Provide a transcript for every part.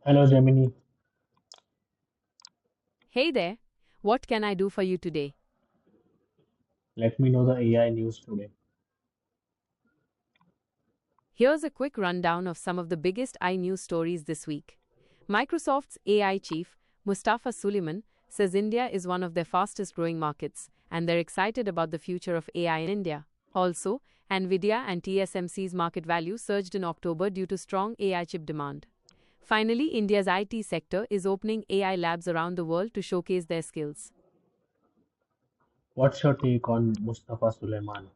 Hello Gemini, Hey there, what can I do for you today? let me know the AI news today. Here's a quick rundown of some of the biggest news stories this week. Microsoft's AI chief, Mustafa Suleyman, says India is one of their fastest growing markets, and they're excited about the future of AI in India. Also, Nvidia and TSMC's market value surged in October due to strong AI chip demand. Finally, India's IT sector is opening AI labs around the world to showcase their skills. What's your take on Mustafa Suleyman?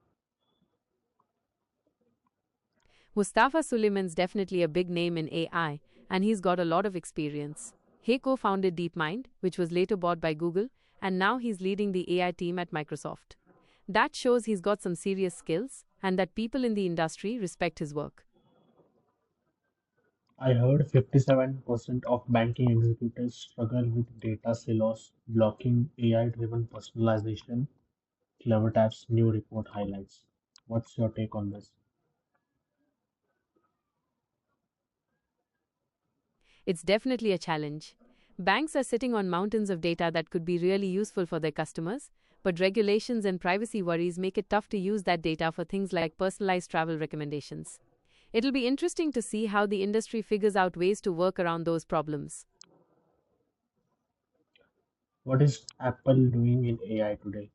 Mustafa Suleyman's definitely a big name in AI, and he's got a lot of experience. He co founded DeepMind, which was later bought by Google, and now he's leading the AI team at Microsoft. That shows he's got some serious skills and that people in the industry respect his work. I heard 57% of banking executives struggle with data silos blocking AI-driven personalization, CleverTap's new report highlights. What's your take on this? It's definitely a challenge. Banks are sitting on mountains of data that could be really useful for their customers, but regulations and privacy worries make it tough to use that data for things like personalized travel recommendations. It'll be interesting to see how the industry figures out ways to work around those problems. What is Apple doing in AI today?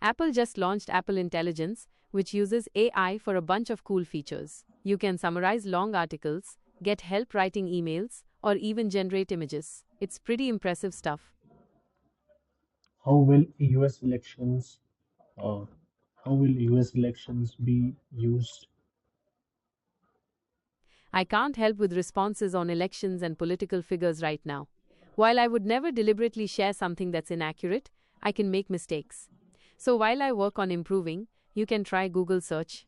Apple just launched Apple Intelligence, which uses AI for a bunch of cool features. You can summarize long articles, get help writing emails, or even generate images. It's pretty impressive stuff. How will US elections uh, how will US elections be used? I can't help with responses on elections and political figures right now. While I would never deliberately share something that's inaccurate, I can make mistakes. So while I work on improving, you can try Google search.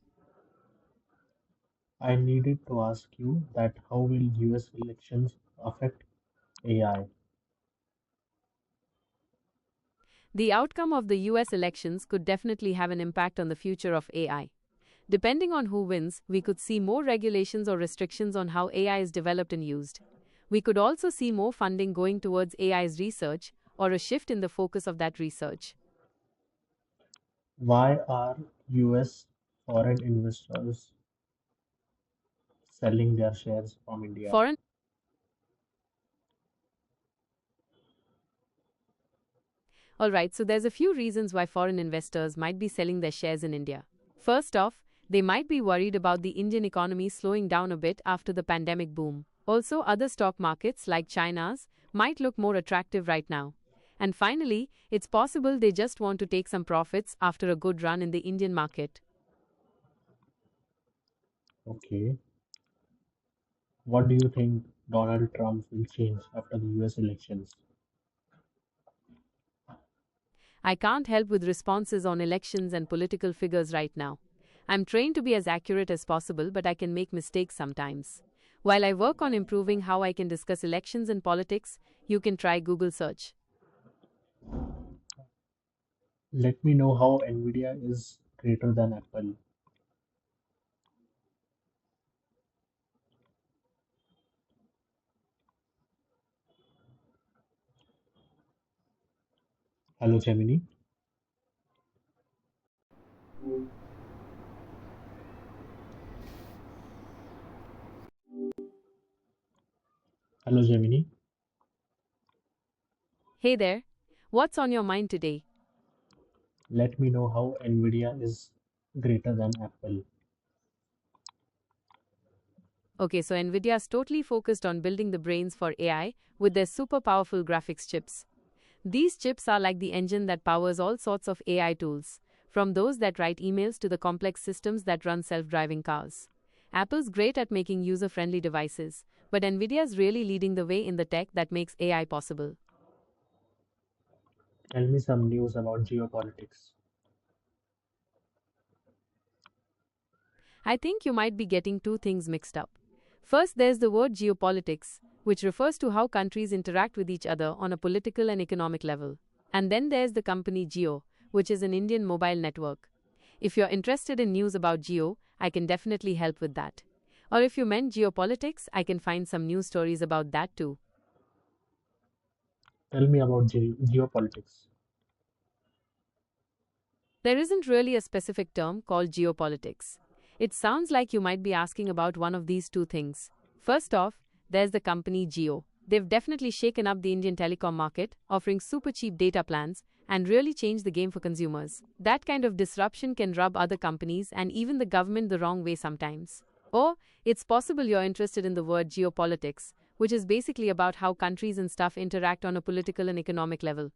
I needed to ask you that how will US elections affect AI? The outcome of the US elections could definitely have an impact on the future of AI. Depending on who wins, we could see more regulations or restrictions on how AI is developed and used. We could also see more funding going towards AI's research or a shift in the focus of that research. Why are US foreign investors selling their shares from India? Foreign All right, so there's a few reasons why foreign investors might be selling their shares in India. First off, they might be worried about the Indian economy slowing down a bit after the pandemic boom. Also, other stock markets like China's might look more attractive right now. And finally, it's possible they just want to take some profits after a good run in the Indian market. Okay. What do you think Donald Trump will change after the US elections? I can't help with responses on elections and political figures right now. I'm trained to be as accurate as possible, but I can make mistakes sometimes. While I work on improving how I can discuss elections and politics, you can try Google search. Let me know how Nvidia is greater than Apple. Hello, Gemini. Hello, Gemini. Hey there, what's on your mind today? Let me know how Nvidia is greater than Apple. Okay, so Nvidia is totally focused on building the brains for AI with their super powerful graphics chips. These chips are like the engine that powers all sorts of AI tools, from those that write emails to the complex systems that run self driving cars. Apple's great at making user friendly devices, but Nvidia's really leading the way in the tech that makes AI possible. Tell me some news about geopolitics. I think you might be getting two things mixed up. First, there's the word geopolitics, which refers to how countries interact with each other on a political and economic level. And then there's the company Geo, which is an Indian mobile network. If you're interested in news about Geo, I can definitely help with that. Or if you meant geopolitics, I can find some news stories about that too. Tell me about geopolitics. There isn't really a specific term called geopolitics. It sounds like you might be asking about one of these two things. First off, there's the company Geo. They've definitely shaken up the Indian telecom market, offering super cheap data plans, and really changed the game for consumers. That kind of disruption can rub other companies and even the government the wrong way sometimes. Or, it's possible you're interested in the word geopolitics, which is basically about how countries and stuff interact on a political and economic level.